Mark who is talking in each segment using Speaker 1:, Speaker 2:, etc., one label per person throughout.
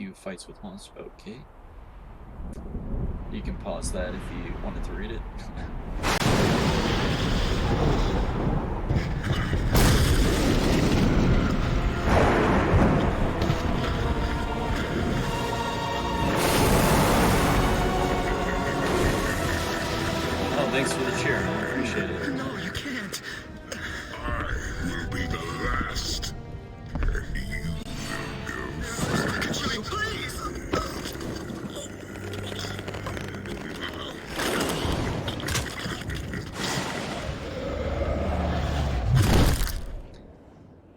Speaker 1: few fights with monsters. Okay. You can pause that if you wanted to read it. Oh, thanks for the cheer. I appreciate it.
Speaker 2: No, you can't.
Speaker 3: I will be the last. And you will go first.
Speaker 2: Actually, please.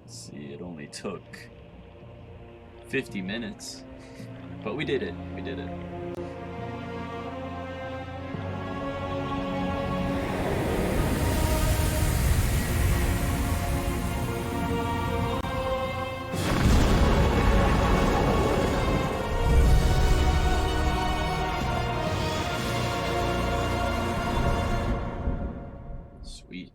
Speaker 1: Let's see, it only took 50 minutes. But we did it. We did it. Sweet.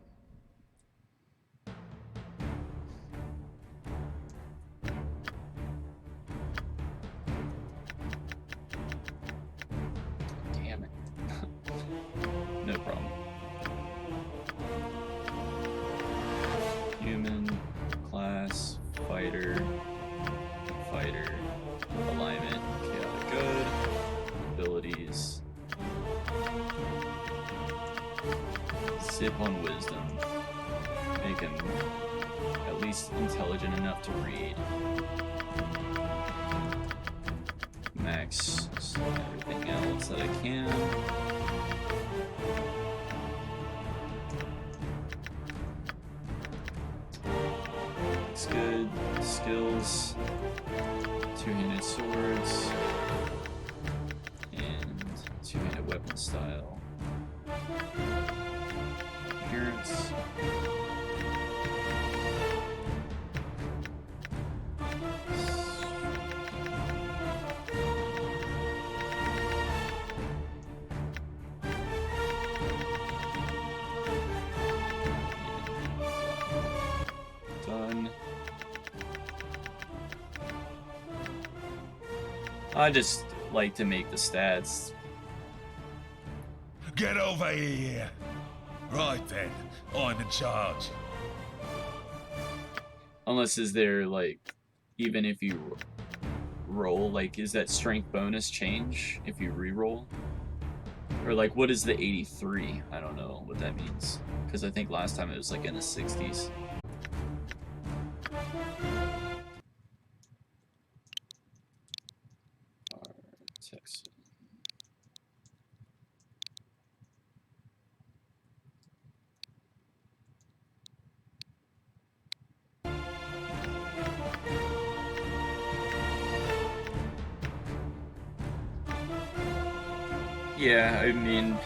Speaker 1: Damn it. No problem. Human, class, fighter, fighter, alignment, chaotic good, abilities, zip on wisdom, make him at least intelligent enough to read, max everything else that I can. Looks good. Skills, two-handed swords, and two-handed weapon style. Appearance. Done. I just like to make the stats.
Speaker 3: Get over here. Right then, I'm in charge.
Speaker 1: Unless is there like, even if you roll, like is that strength bonus change if you re-roll? Or like what is the 83? I don't know what that means. Because I think last time it was like in the 60s. Texas. Yeah, I mean,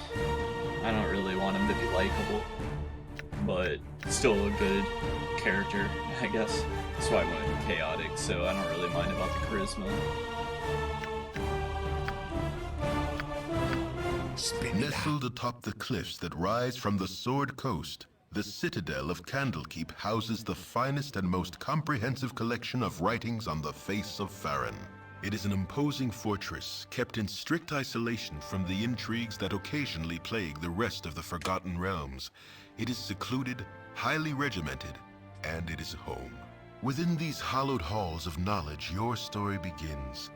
Speaker 1: I don't really want him to be likable, but still a good character, I guess. That's why I went chaotic, so I don't really mind about the charisma.
Speaker 4: Nestled atop the cliffs that rise from the Sword Coast, the citadel of Candlekeep houses the finest and most comprehensive collection of writings on the face of Farron. It is an imposing fortress, kept in strict isolation from the intrigues that occasionally plague the rest of the Forgotten Realms. It is secluded, highly regimented, and it is home. Within these hallowed halls of knowledge, your story begins.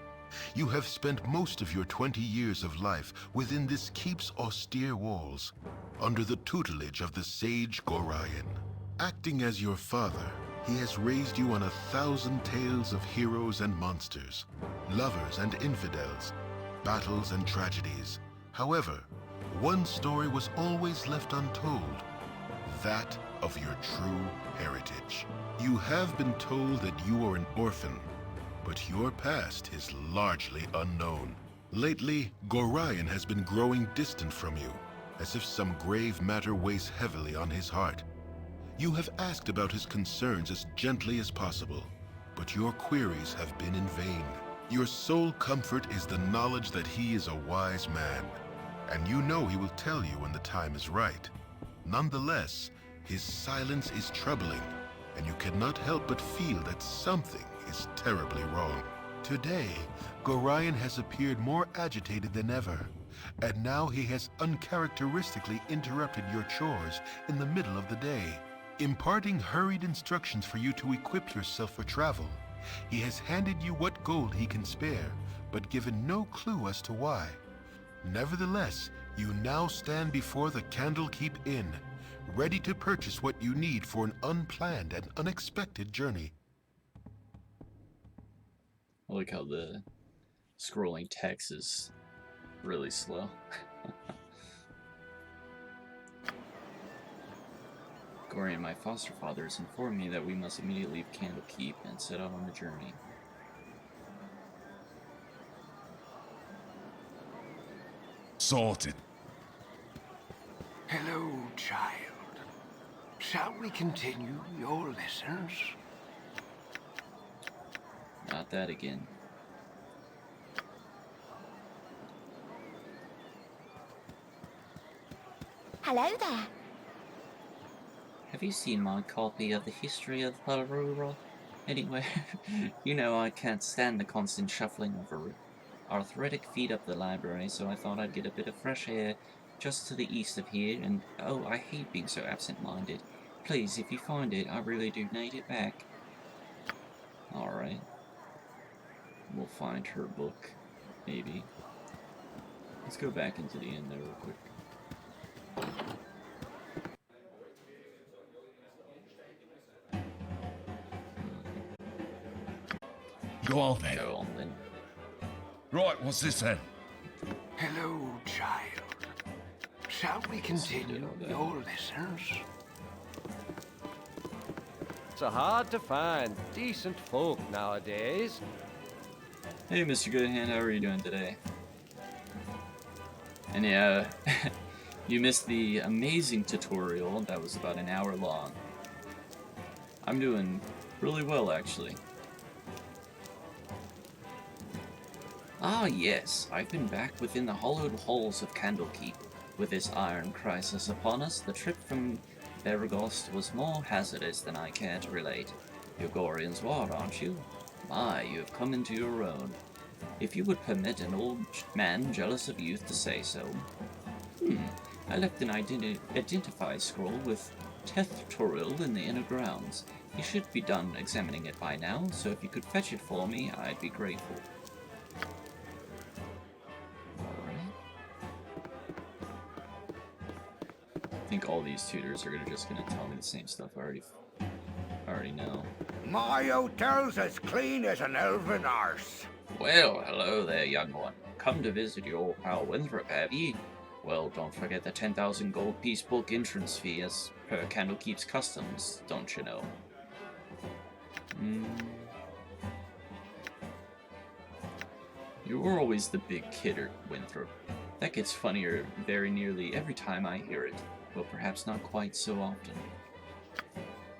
Speaker 4: You have spent most of your 20 years of life within this keep's austere walls, under the tutelage of the sage Gorion. Acting as your father, he has raised you on 1,000 tales of heroes and monsters, lovers and infidels, battles and tragedies. However, one story was always left untold, that of your true heritage. You have been told that you are an orphan, but your past is largely unknown. Lately, Gorion has been growing distant from you, as if some grave matter weighs heavily on his heart. You have asked about his concerns as gently as possible, but your queries have been in vain. Your sole comfort is the knowledge that he is a wise man, and you know he will tell you when the time is right. Nonetheless, his silence is troubling, and you cannot help but feel that something is terribly wrong. Today, Gorion has appeared more agitated than ever, and now he has uncharacteristically interrupted your chores in the middle of the day, imparting hurried instructions for you to equip yourself for travel. He has handed you what gold he can spare, but given no clue as to why. Nevertheless, you now stand before the Candlekeep Inn, ready to purchase what you need for an unplanned and unexpected journey.
Speaker 1: I like how the scrolling text is really slow. Gorion, my foster father, has informed me that we must immediately leave Candlekeep and set out on the journey.
Speaker 3: Sorted.
Speaker 2: Hello, child. Shall we continue your lessons?
Speaker 1: Not that again.
Speaker 5: Hello there.
Speaker 1: Have you seen my copy of the history of Baldur anywhere? You know I can't stand the constant shuffling of arthritic feet up the library, so I thought I'd get a bit of fresh air just to the east of here, and oh, I hate being so absent-minded. Please, if you find it, I really do need it back. Alright. We'll find her book, maybe. Let's go back into the inn there real quick.
Speaker 3: Go on then.
Speaker 1: Go on then.
Speaker 3: Right, what's this then?
Speaker 2: Hello, child. Shall we continue your lessons?
Speaker 6: It's hard to find decent folk nowadays.
Speaker 1: Hey, Mr. Goodhand, how are you doing today? And yeah, you missed the amazing tutorial that was about an hour long. I'm doing really well, actually. Ah yes, I've been back within the hollowed halls of Candlekeep. With this iron crisis upon us, the trip from Bergost was more hazardous than I care to relate. You're Gorion's ward, aren't you? My, you have come into your own. If you would permit an old man jealous of youth to say so. I left an identify scroll with tutorial in the inner grounds. You should be done examining it by now, so if you could fetch it for me, I'd be grateful. I think all these tutors are just gonna tell me the same stuff I already know.
Speaker 2: My hotel's as clean as an elven arse.
Speaker 1: Well, hello there, young one. Come to visit your pal Winthrop, have ye? Well, don't forget the 10,000 gold piece book entrance fee as per Candlekeep's customs, don't you know? You were always the big kidder, Winthrop. That gets funnier very nearly every time I hear it. But perhaps not quite so often.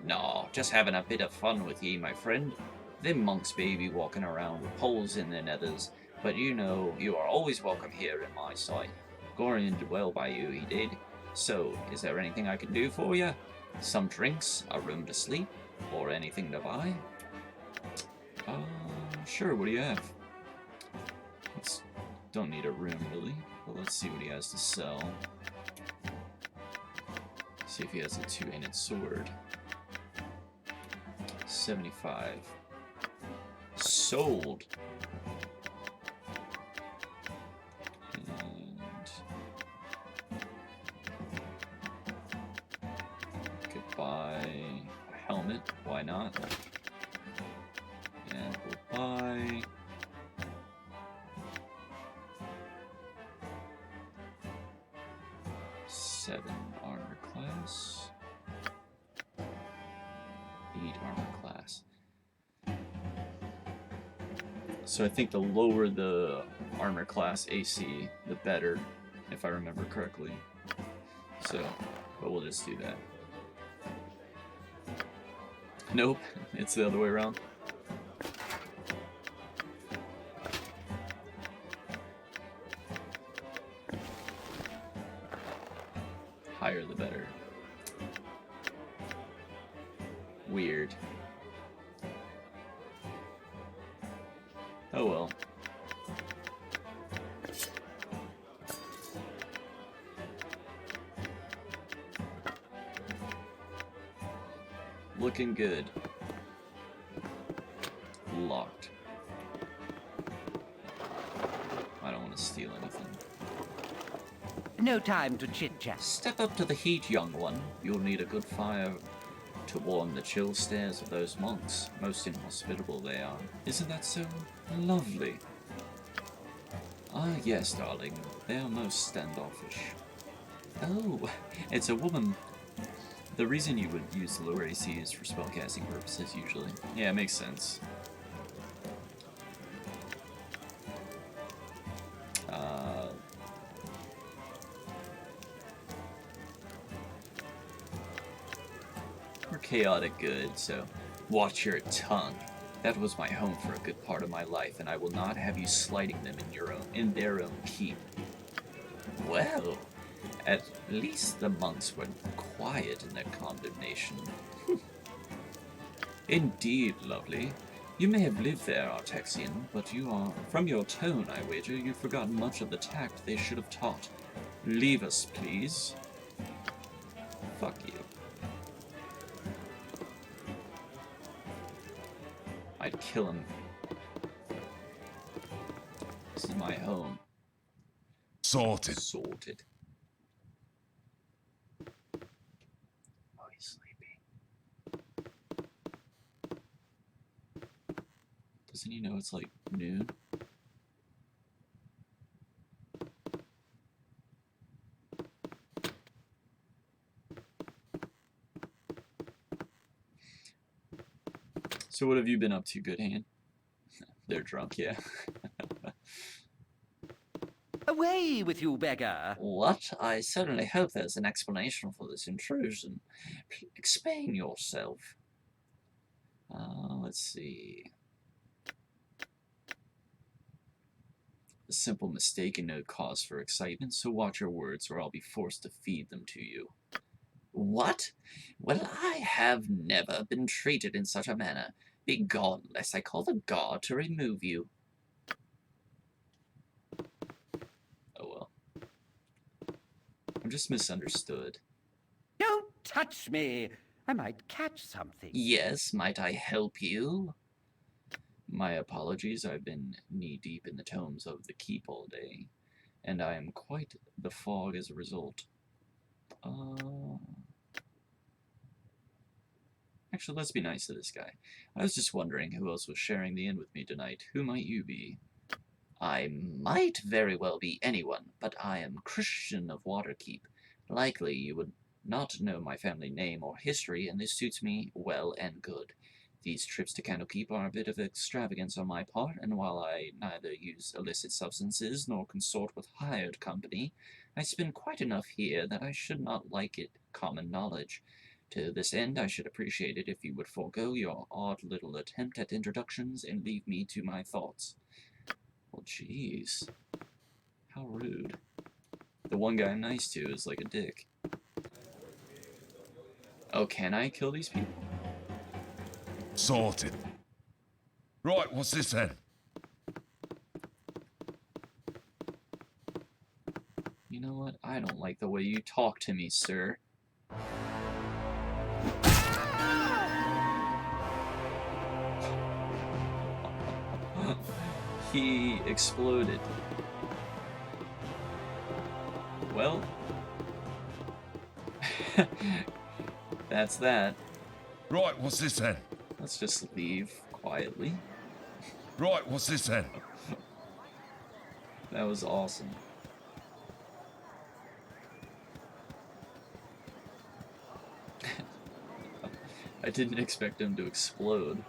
Speaker 1: No, just having a bit of fun with ye, my friend. Them monks may be walking around with poles in their nethers, but you know you are always welcome here in my sight. Gorion did well by you, he did. So, is there anything I can do for you? Some drinks, a room to sleep, or anything to buy? Sure, what do you have? Don't need a room, really, but let's see what he has to sell. See if he has a two-handed sword. 75. Sold! And could buy a helmet, why not? And we'll buy 7 armor class, 8 armor class. So I think the lower the armor class AC, the better, if I remember correctly. So, but we'll just do that. Nope, it's the other way around. Higher the better. Weird. Oh well. Looking good. Locked. I don't want to steal anything.
Speaker 5: No time to chit-chat.
Speaker 1: Step up to the heat, young one. You'll need a good fire to warm the chill stares of those monks. Most inhospitable they are. Isn't that so lovely? Ah, yes, darling. They are most standoffish. Oh, it's a woman. The reason you would use the lower AC is for spellcasting purposes, usually. Yeah, it makes sense. We're chaotic good, so watch your tongue. That was my home for a good part of my life, and I will not have you slighting them in their own keep. Well, at least the monks were quiet in their condemnation. Indeed, lovely. You may have lived there, Artexian, but from your tone, I wager, you've forgotten much of the tact they should have taught. Leave us, please. Fuck you. I'd kill him. This is my home.
Speaker 3: Sorted.
Speaker 1: Sorted. Oh, he's sleeping. Doesn't he know it's like noon? So what have you been up to, good hand? They're drunk, yeah.
Speaker 5: Away with you, beggar!
Speaker 1: What? I certainly hope there's an explanation for this intrusion. Explain yourself. Let's see. A simple mistake and no cause for excitement, so watch your words or I'll be forced to feed them to you. What? Well, I have never been treated in such a manner. Begone, lest I call the guard to remove you. Oh well. I'm just misunderstood.
Speaker 5: Don't touch me! I might catch something.
Speaker 1: Yes, might I help you? My apologies, I've been knee-deep in the tomes of the keep all day, and I am quite the fog as a result. Actually, let's be nice to this guy. I was just wondering who else was sharing the inn with me tonight. Who might you be? I might very well be anyone, but I am Christian of Waterkeep. Likely you would not know my family name or history, and this suits me well and good. These trips to Candlekeep are a bit of extravagance on my part, and while I neither use illicit substances nor consort with hired company, I spend quite enough here that I should not like it common knowledge. To this end, I should appreciate it if you would forego your odd little attempt at introductions and leave me to my thoughts. Well, jeez. How rude. The one guy I'm nice to is like a dick. Oh, can I kill these people?
Speaker 3: Sorted. Right, what's this then?
Speaker 1: You know what? I don't like the way you talk to me, sir. He exploded. Well, that's that.
Speaker 3: Right, what's this then?
Speaker 1: Let's just leave quietly.
Speaker 3: Right, what's this then?
Speaker 1: That was awesome. I didn't expect him to explode.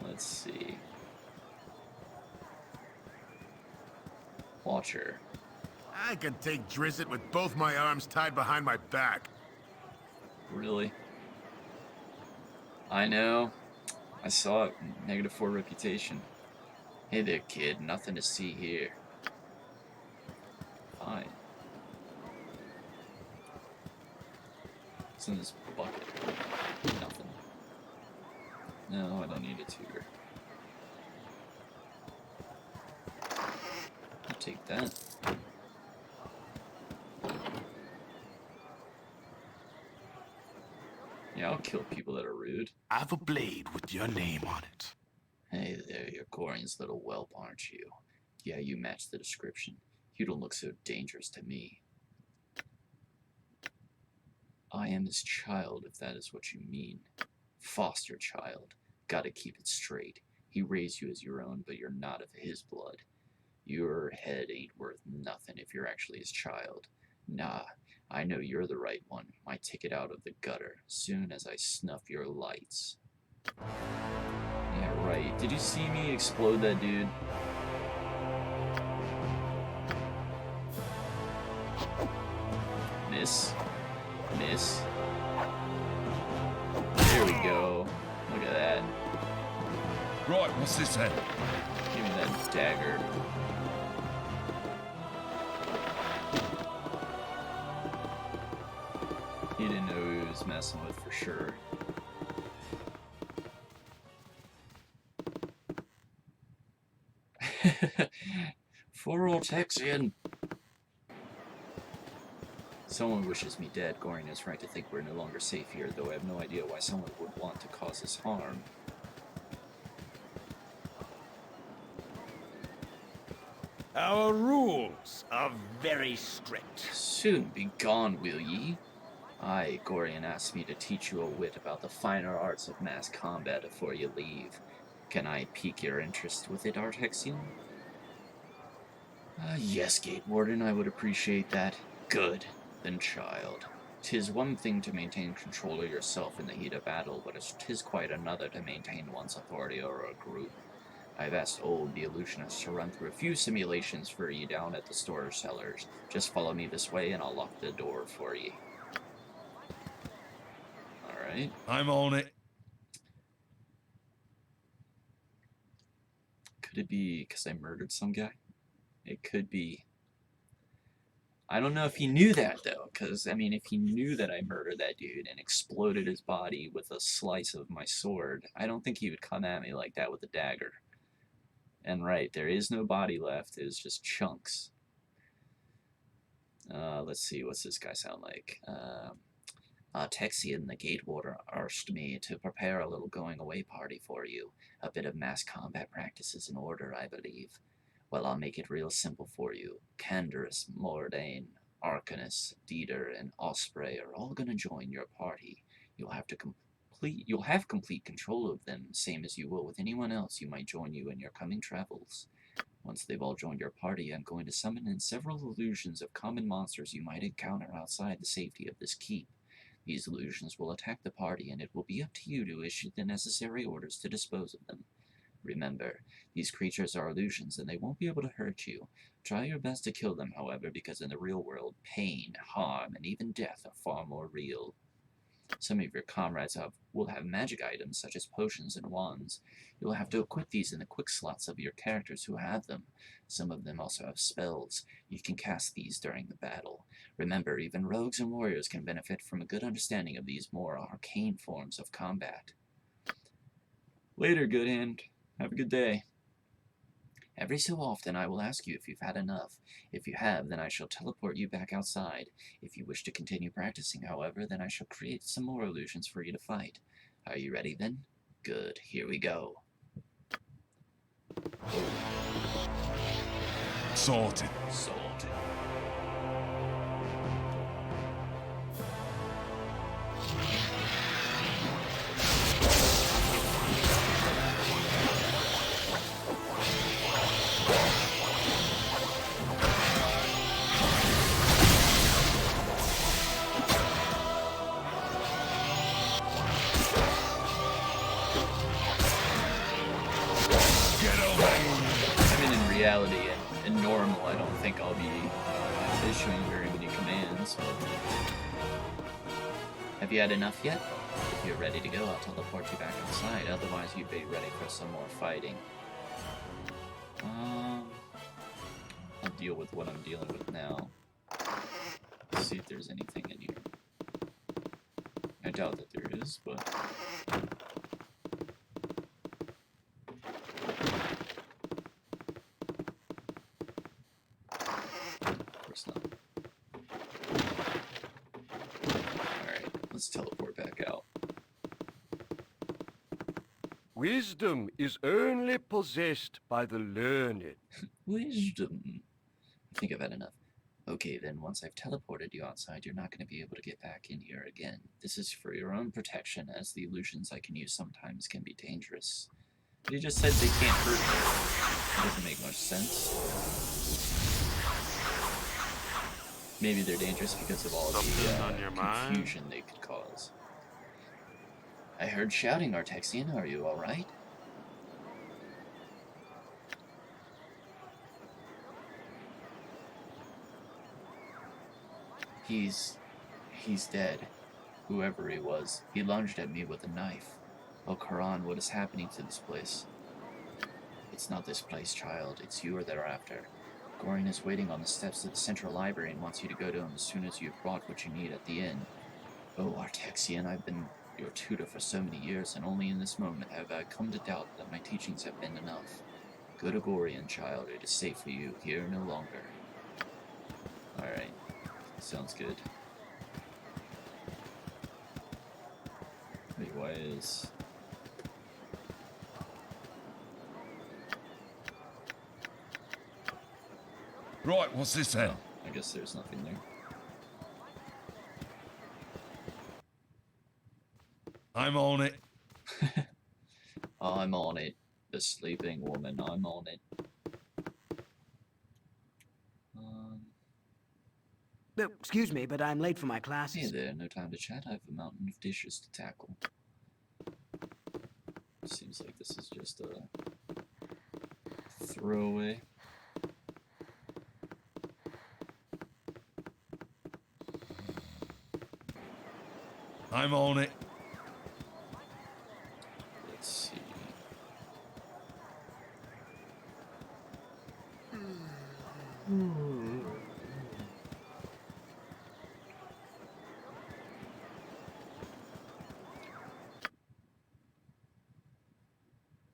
Speaker 1: Let's see. Watcher.
Speaker 7: I can take Drizzt with both my arms tied behind my back.
Speaker 1: Really? I know. I saw it. -4 reputation. Hey there, kid. Nothing to see here. Fine. What's in this bucket? Nothing. No, I don't need a tutor. I'll take that. Yeah, I'll kill people that are rude.
Speaker 2: I've a blade with your name on it.
Speaker 1: Hey there, you're Gorian's little whelp, aren't you? Yeah, you match the description. You don't look so dangerous to me. I am his child, if that is what you mean. Foster child. Gotta keep it straight. He raised you as your own, but you're not of his blood. Your head ain't worth nothing if you're actually his child. Nah, I know you're the right one. My ticket out of the gutter, soon as I snuff your lights. Yeah, right. Did you see me explode that dude? Miss. Miss. There we go. Look at that.
Speaker 3: Right, what's this then?
Speaker 1: Give me that dagger. He didn't know who he was messing with for sure. For Texian. Someone wishes me dead. Gorian is right to think we're no longer safe here, though I have no idea why someone would want to cause us harm.
Speaker 5: Our rules are very strict.
Speaker 1: Soon be gone, will ye? Aye, Gorian asked me to teach you a wit about the finer arts of mass combat before you leave. Can I pique your interest with it, Artexian? Yes, Gate Warden, I would appreciate that. Good. Then, child. 'Tis one thing to maintain control of yourself in the heat of battle, but 'tis quite another to maintain one's authority over a group. I've asked Old, the illusionist, to run through a few simulations for ye down at the storage cellars. Just follow me this way and I'll lock the door for ye. Alright.
Speaker 3: I'm on it.
Speaker 1: Could it be because I murdered some guy? It could be. I don't know if he knew that, though, because, I mean, if he knew that I murdered that dude and exploded his body with a slice of my sword, I don't think he would come at me like that with a dagger. And right, there is no body left, it's just chunks. Let's see, what's this guy sound like? Texian, the Gate Warder, asked me to prepare a little going-away party for you. A bit of mass combat practice is in order, I believe. Well, I'll make it real simple for you. Canderous, Mordain, Arcanus, Dieter, and Osprey are all gonna join your party. You'll have complete control of them, same as you will with anyone else you might join you in your coming travels. Once they've all joined your party, I'm going to summon in several illusions of common monsters you might encounter outside the safety of this keep. These illusions will attack the party, and it will be up to you to issue the necessary orders to dispose of them. Remember, these creatures are illusions and they won't be able to hurt you. Try your best to kill them, however, because in the real world, pain, harm, and even death are far more real. Some of your comrades will have magic items such as potions and wands. You'll have to equip these in the quick slots of your characters who have them. Some of them also have spells. You can cast these during the battle. Remember, even rogues and warriors can benefit from a good understanding of these more arcane forms of combat. Later, Good Hand. Have a good day. Every so often I will ask you if you've had enough. If you have, then I shall teleport you back outside. If you wish to continue practicing, however, then I shall create some more illusions for you to fight. Are you ready then? Good, here we go.
Speaker 3: Sorted.
Speaker 1: Sorted. Reality and normal, I don't think I'll be issuing very many commands. But have you had enough yet? If you're ready to go, I'll teleport you back outside. Otherwise, you'd be ready for some more fighting. I'll deal with what I'm dealing with now. Let's see if there's anything in here. I doubt that there is, but Let's teleport back out.
Speaker 6: Wisdom is only possessed by the learned.
Speaker 1: Wisdom. I think I've had enough. Okay, then once I've teleported you outside, you're not going to be able to get back in here again. This is for your own protection, as the illusions I can use sometimes can be dangerous. But he just said they can't hurt me. It doesn't make much sense. Maybe they're dangerous because of all the confusion they could cause. I heard shouting, Artexian. Are you alright? He's dead. Whoever he was. He lunged at me with a knife. Oh, Karan, what is happening to this place? It's not this place, child. It's you they're after. Gorian is waiting on the steps of the Central Library and wants you to go to him as soon as you've brought what you need at the inn. Oh, Artexian, I've been your tutor for so many years, and only in this moment have I come to doubt that my teachings have been enough. Go to Gorian, child. It is safe for you. Here no longer. Alright. Sounds good. Wait, why is...
Speaker 8: Right, what's this then?
Speaker 1: I guess there's nothing there.
Speaker 8: I'm on it.
Speaker 1: I'm on it. The sleeping woman, I'm on it.
Speaker 9: Excuse me, but I'm late for my
Speaker 1: Hey
Speaker 9: classes.
Speaker 1: there, no time to chat. I have a mountain of dishes to tackle. Seems like this is just a throwaway.
Speaker 8: I'm on it.
Speaker 1: Let's see.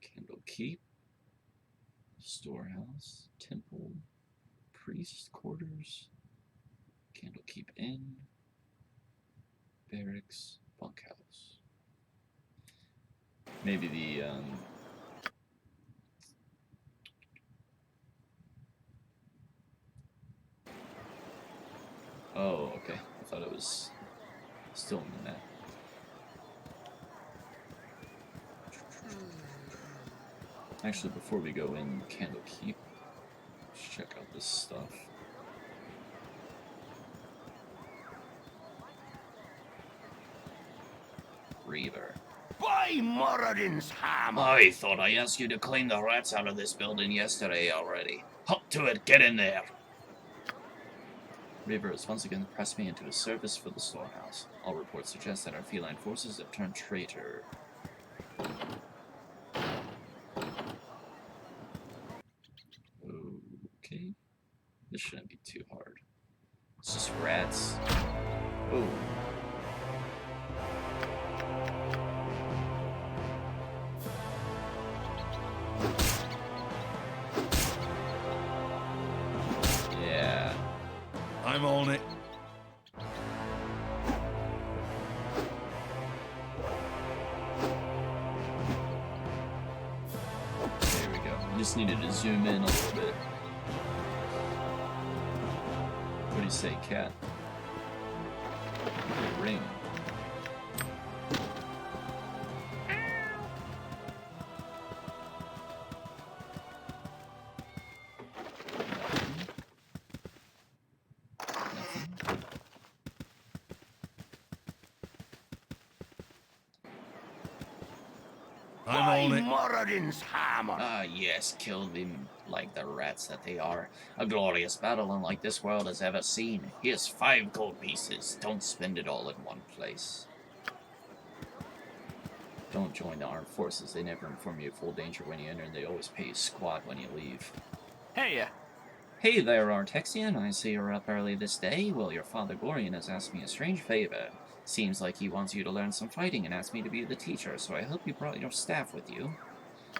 Speaker 1: Candlekeep, storehouse, temple, priest quarters, Candlekeep Inn, barracks, bunkhouse. Maybe the oh, okay. I thought it was still in the map. Actually, before we go in Candlekeep, let's check out this stuff. Reaver.
Speaker 2: By Moradin's hammer!
Speaker 1: I thought I asked you to clean the rats out of this building yesterday already. Hop to it, get in there! Reaver has once again pressed me into his service for the storehouse. All reports suggest that our feline forces have turned traitor. Okay. This shouldn't be too hard. It's just rats. Oh. Yeah.
Speaker 8: I'm on it.
Speaker 1: There we go. Just needed to zoom in a little bit. What do you say, cat? A ring.
Speaker 2: By
Speaker 8: I'm on it.
Speaker 2: Moradin's hammer!
Speaker 1: Ah, yes, kill them like the rats that they are. A glorious battle unlike this world has ever seen. Here's 5 gold pieces. Don't spend it all in one place. Don't join the armed forces. They never inform you of full danger when you enter, and they always pay you squat when you leave.
Speaker 2: Hey,
Speaker 1: Hey there, Artexian. I see you're up early this day. Well, your father Gorian has asked me a strange favor. Seems like he wants you to learn some fighting and asked me to be the teacher, so I hope you brought your staff with you.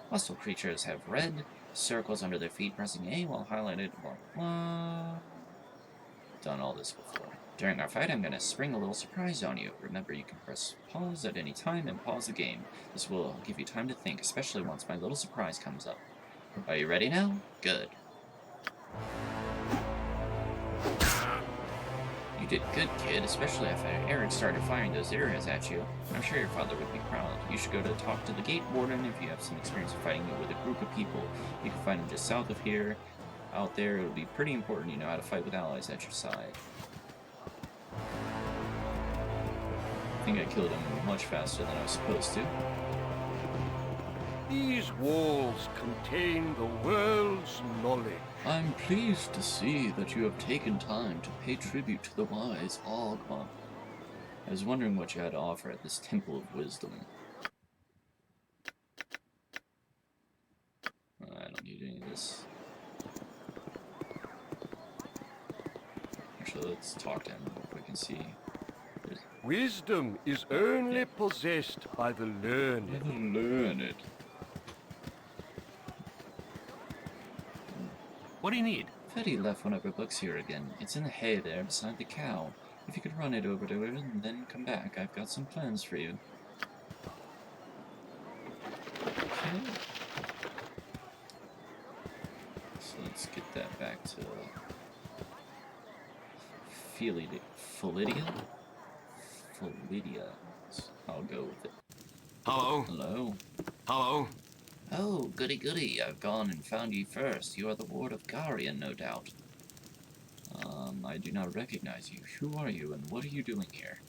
Speaker 1: Hostile creatures have red circles under their feet, pressing A while highlighted blah blah. Done all this before. During our fight, I'm gonna spring a little surprise on you. Remember, you can press pause at any time and pause the game. This will give you time to think, especially once my little surprise comes up. Are you ready now? Good. You did good, kid, especially after Errands started firing those arrows at you. I'm sure your father would be proud. You should go to talk to the gate warden if you have some experience of fighting with a group of people. You can find them just south of here. Out there, it'll be pretty important you know how to fight with allies at your side. I think I killed him much faster than I was supposed to.
Speaker 6: These walls contain the world's knowledge.
Speaker 1: I'm pleased to see that you have taken time to pay tribute to the wise Ogma. I was wondering what you had to offer at this Temple of Wisdom. I don't need any of this. Actually, let's talk to him real quick and see.
Speaker 6: Wisdom is only possessed by the learned.
Speaker 1: Learned.
Speaker 2: What do you need?
Speaker 1: Fetty left one of her books here again. It's in the hay there beside the cow. If you could run it over to her and then come back, I've got some plans for you. Okay. So let's get that back to Philidia. Philidia. I'll go with it.
Speaker 2: Hello?
Speaker 1: Hello.
Speaker 2: Hello?
Speaker 1: Oh, goody goody. I've gone and found you first. You are the ward of Garion, no doubt. I do not recognize you. Who are you, and what are you doing here?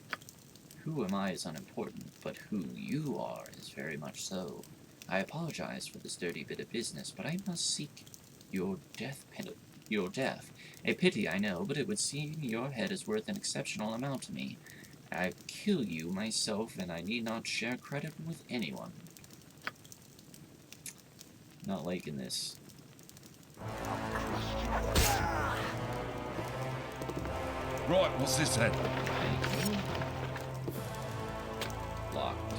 Speaker 1: Who am I is unimportant, but who you are is very much so. I apologize for this dirty bit of business, but I must seek your death. A pity, I know, but it would seem your head is worth an exceptional amount to me. I'd kill you myself, and I need not share credit with anyone. Not liking this.
Speaker 8: Right, what's this then?
Speaker 1: Locked.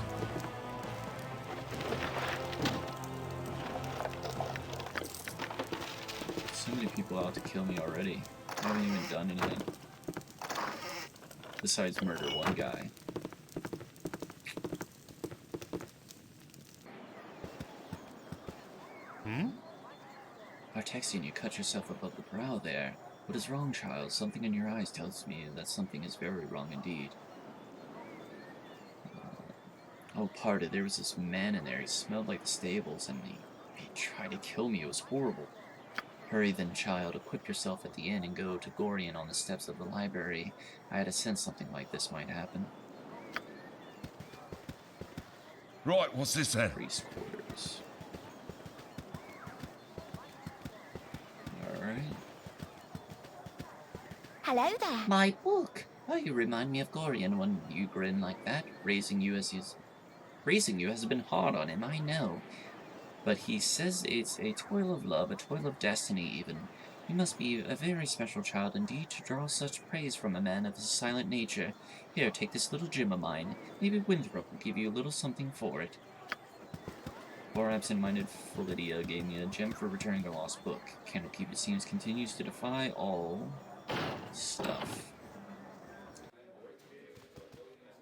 Speaker 1: So many people out to kill me already. I haven't even done anything. Besides murder one guy. By texting, you cut yourself above the brow there. What is wrong, child? Something in your eyes tells me that something is very wrong indeed. Oh, pardon, there was this man in there. He smelled like the stables, and he tried to kill me. It was horrible. Hurry then, child. Equip yourself at the inn and go to Gorion on the steps of the library. I had a sense something like this might happen.
Speaker 8: Right, what's this then?
Speaker 1: Priest quarters. Alright.
Speaker 10: Hello there.
Speaker 1: My book! Oh, you remind me of Gorion when you grin like that. Raising you has been hard on him, I know. But he says it's a toil of love, a toil of destiny even. You must be a very special child indeed to draw such praise from a man of his silent nature. Here, take this little gem of mine. Maybe Winthrop will give you a little something for it. Poor absent-minded Philidia gave me a gem for returning a lost book. Candlekeep, it seems, continues to defy all stuff.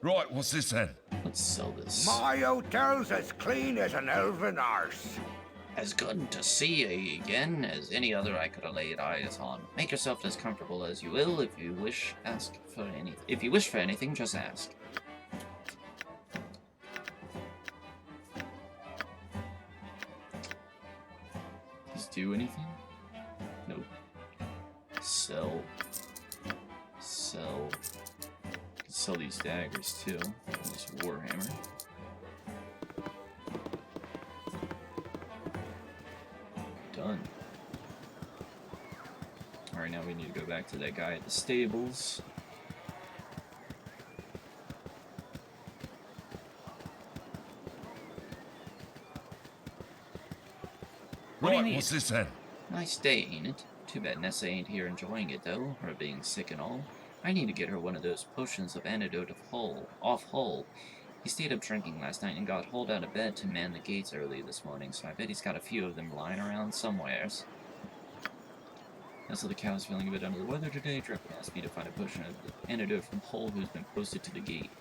Speaker 8: Right, what's this then?
Speaker 1: Let's sell this.
Speaker 2: My hotel's as clean as an elven arse.
Speaker 1: As good to see ye again as any other I could have laid eyes on. Make yourself as comfortable as you will. If you wish, If you wish for anything, just ask. Does do anything? Nope. Sell. Sell. Can sell these daggers too. This warhammer. Done. Alright, now we need to go back to that guy at the stables.
Speaker 8: Right, what's this then?
Speaker 1: Nice day, ain't it? Too bad Nessa ain't here enjoying it, though, her being sick and all. I need to get her one of those potions of antidote off Hull. He stayed up drinking last night and got hauled out of bed to man the gates early this morning, so I bet he's got a few of them lying around somewheres. Also, the cow is feeling a bit under the weather today. Dreppen asked me to find a potion of antidote from Hull, who's been posted to the gate.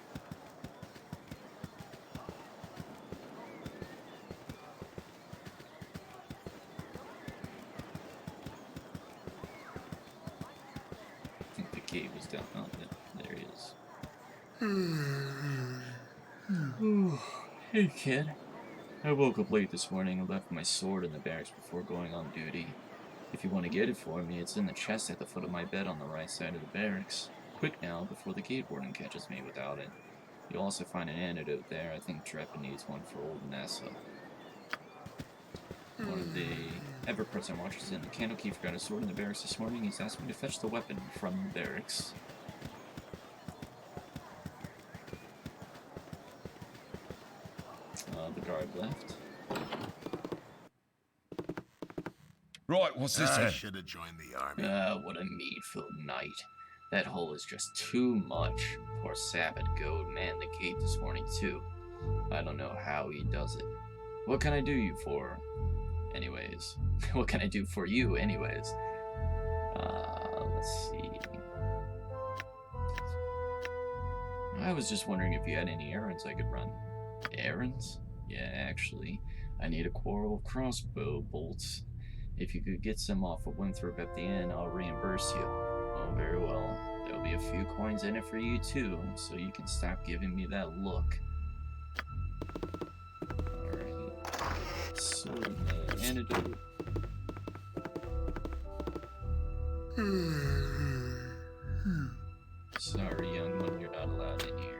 Speaker 1: I think the gate was down. Oh, there he is. Hey, kid. I woke up late this morning and left my sword in the barracks before going on duty. If you want to get it for me, it's in the chest at the foot of my bed on the right side of the barracks. Quick now, before the gate warden catches me without it. You'll also find an antidote there. I think Dreppen needs one for old Nessa. One of the ever-present watchers in the Candlekeep forgot his sword in the barracks this morning. He's asked me to fetch the weapon from the barracks. The guard left.
Speaker 8: Right, what's this
Speaker 7: I
Speaker 8: then?
Speaker 7: should have joined the army.
Speaker 1: What a meat-filled night. That hole is just too much. Poor Sabbath Goat manned the gate this morning, too. I don't know how he does it. What can I do you for? Anyways. What can I do for you, anyways? Let's see. I was just wondering if you had any errands I could run. Errands? Yeah, actually. I need a quarrel of crossbow bolts. If you could get some off of Winthrop at the inn, I'll reimburse you. Oh, very well. There'll be a few coins in it for you, too, so you can stop giving me that look. Alright. Sword and antidote. Sorry, young one, you're not allowed in here.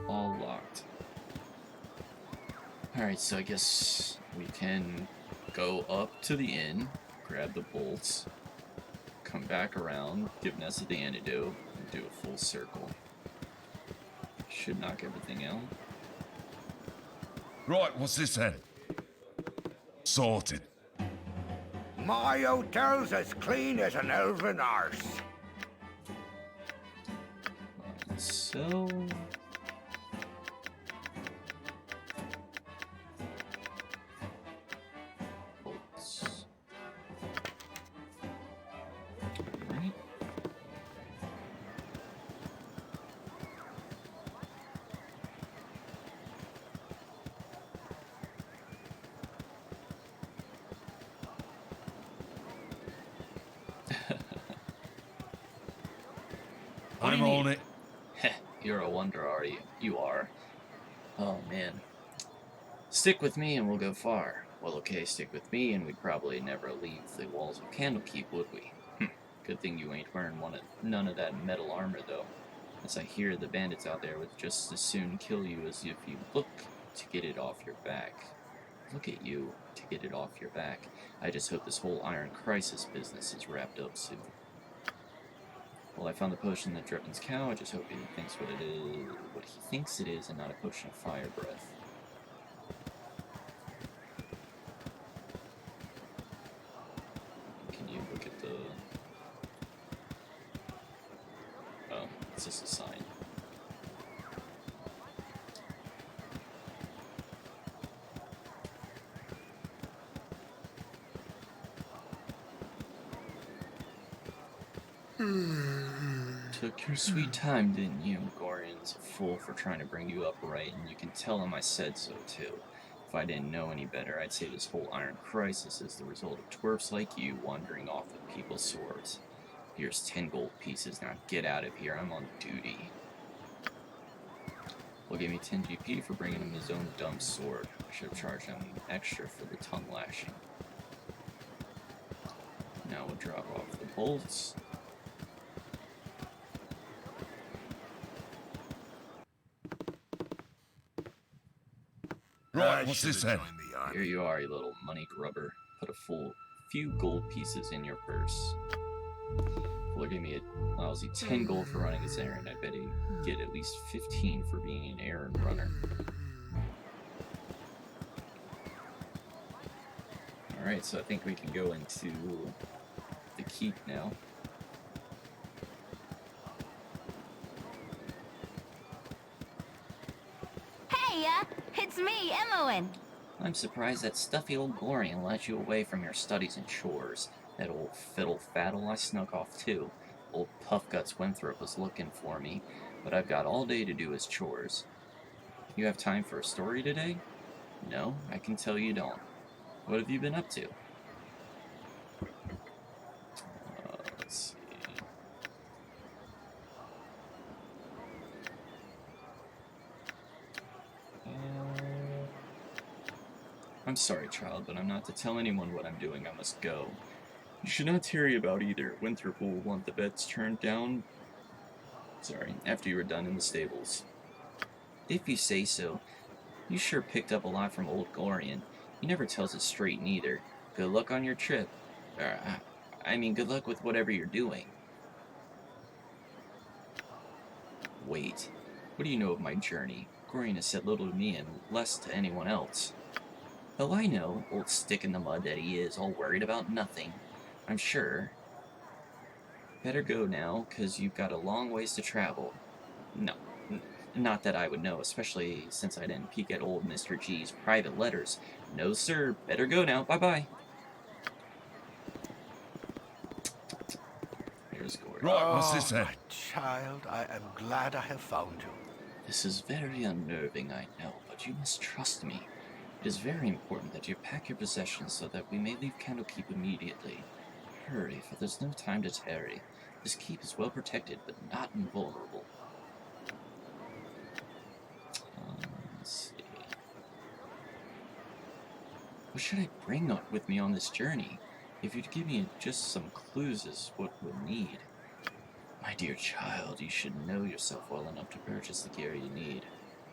Speaker 1: All locked. Alright, so I guess we can go up to the inn, grab the bolts, come back around, give Nessa the antidote, and do a full circle. Should knock everything out.
Speaker 8: Right, what's this then? Sorted.
Speaker 2: My hotel's as clean as an elven arse.
Speaker 1: So... bolts. Alright.
Speaker 8: I'm on it.
Speaker 1: Heh, you're a wonder, are you? You are. Oh, man. Stick with me and we'll go far. Well, okay, stick with me and we'd probably never leave the walls of Candlekeep, would we? Good thing you ain't wearing none of that metal armor, though. As I hear, the bandits out there would just as soon kill you as if you look to get it off your back. Look at you, to get it off your back. I just hope this whole Iron Crisis business is wrapped up soon. Well, I found the potion that Dreppen's cow. I just hope he thinks what he thinks it is, and not a potion of fire breath. Can you look at the... Oh, it's just a sign. Took your sweet time, didn't you? Gorian's a fool for trying to bring you up right, and you can tell him I said so, too. If I didn't know any better, I'd say this whole Iron Crisis is the result of twerps like you wandering off with people's swords. Here's 10 gold pieces, now get out of here, I'm on duty. Will give me 10 GP for bringing him his own dumb sword. I should have charged him extra for the tongue lashing. Now we'll drop off the bolts.
Speaker 8: Right, what's this then?
Speaker 1: Here you are, you little money grubber. Put a few gold pieces in your purse. Will give me a lousy 10 gold for running this errand. I bet he'd get at least 15 for being an errand runner. Alright, so I think we can go into the keep now.
Speaker 10: Hey, Hiya! It's me, Emmowen.
Speaker 1: I'm surprised that stuffy old Glorian let you away from your studies and chores. That old fiddle-faddle I snuck off too. Old Puffguts Winthrop was looking for me, but I've got all day to do his chores. You have time for a story today? No, I can tell you don't. What have you been up to? Let's see. I'm sorry, child, but I'm not to tell anyone what I'm doing. I must go. You should not tarry about either. Winthrop will want the beds turned down. Sorry, after you are done in the stables. If you say so. You sure picked up a lot from old Glorian. He never tells it straight neither. Good luck on your trip. I mean, good luck with whatever you're doing. Wait. What do you know of my journey? Glorian has said little to me and less to anyone else. Hell, I know, old stick in the mud that he is, all worried about nothing. I'm sure. Better go now, 'cause you've got a long ways to travel. No, not that I would know, especially since I didn't peek at old Mr. G's private letters. No, sir, better go now. Bye-bye. Here's Gordon.
Speaker 8: Right, what's this then?
Speaker 2: My child, I am glad I have found you.
Speaker 1: This is very unnerving, I know, but you must trust me. It is very important that you pack your possessions so that we may leave Candlekeep immediately. Hurry, for there's no time to tarry. This keep is well protected, but not invulnerable. Let's see. What should I bring with me on this journey? If you'd give me just some clues as what we'll need. My dear child, you should know yourself well enough to purchase the gear you need.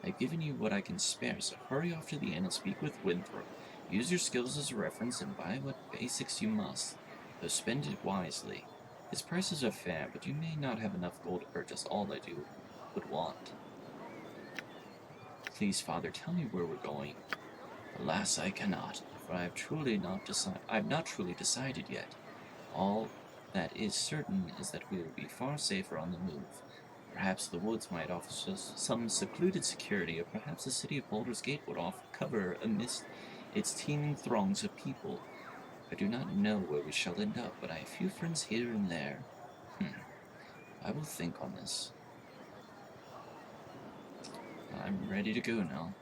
Speaker 1: I've given you what I can spare, so hurry off to the inn and speak with Winthrop. Use your skills as a reference and buy what basics you must, though spend it wisely. His prices are fair, but you may not have enough gold to purchase all that you would want. Please, Father, tell me where we're going. Alas, I cannot, for I have not truly decided yet. All that is certain is that we will be far safer on the move. Perhaps the woods might offer us some secluded security, or perhaps the city of Baldur's Gate would offer cover amidst its teeming throngs of people. I do not know where we shall end up, but I have few friends here and there. I will think on this. I'm ready to go now.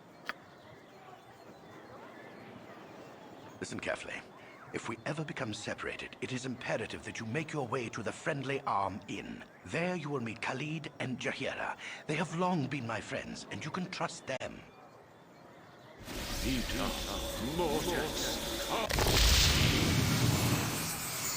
Speaker 2: Listen carefully. If we ever become separated, it is imperative that you make your way to the Friendly Arm Inn. There you will meet Khalid and Jahira. They have long been my friends, and you can trust them.
Speaker 3: Eat up, mortals.